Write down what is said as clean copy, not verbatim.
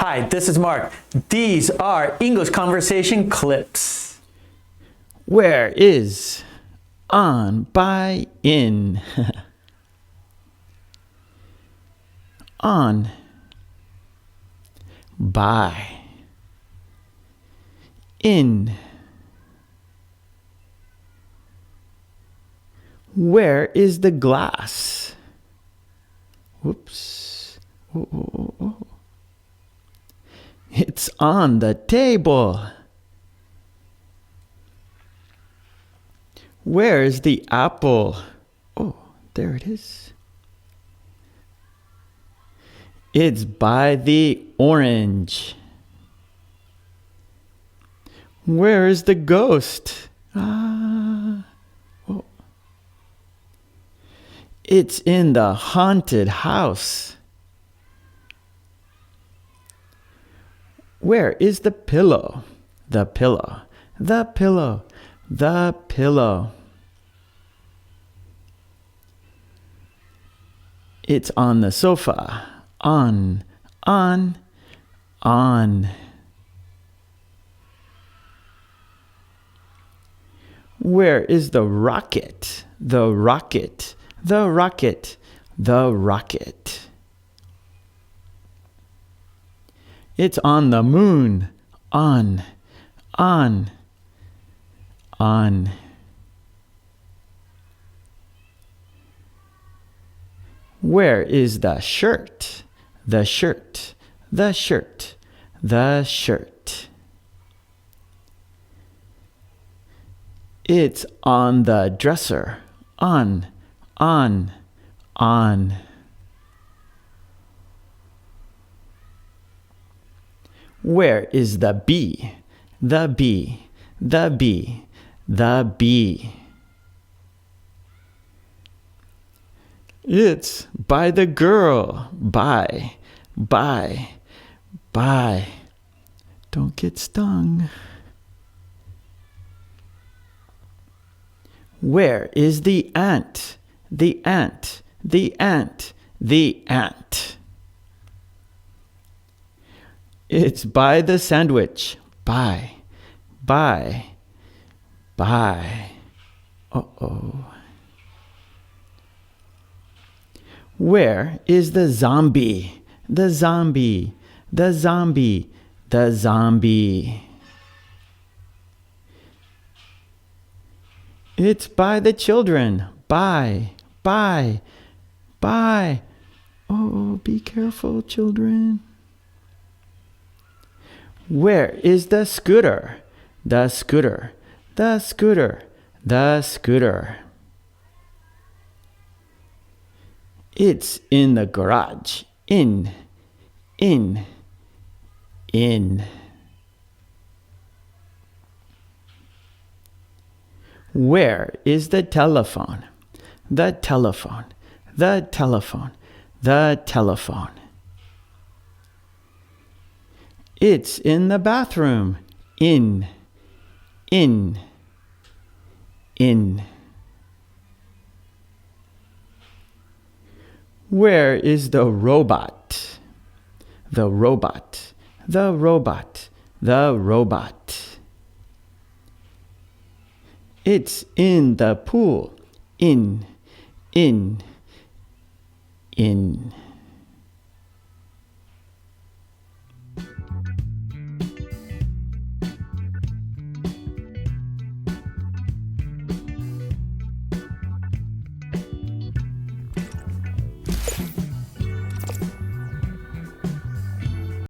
Hi, this is Mark. These are English conversation clips. Where is on, by, in? On, by, in. Where is the glass? Whoops. Oh. It's on the table. Where is the apple? Oh, there it is. It's by the orange. Where is the ghost? Oh. It's in the haunted house. Where is the pillow? The pillow. The pillow. The pillow. It's on the sofa. On. Where is the rocket? The rocket. The rocket. The rocket. It's on the moon. On. Where is the shirt? The shirt. The shirt. The shirt. It's on the dresser. On. Where is the bee? The bee. The bee. The bee. It's by the girl. By. Don't get stung. Where is the ant? The ant. The ant. The ant. It's by the sandwich. By. Uh-oh. Where is the zombie? The zombie. The zombie. The zombie. It's by the children. By. Oh, be careful, children. Where is the scooter? The scooter. The scooter. The scooter. It's in the garage. In. Where is the telephone? The telephone. The telephone. The telephone. It's in the bathroom. In. Where is the robot? The robot. The robot. The robot. It's in the pool. In.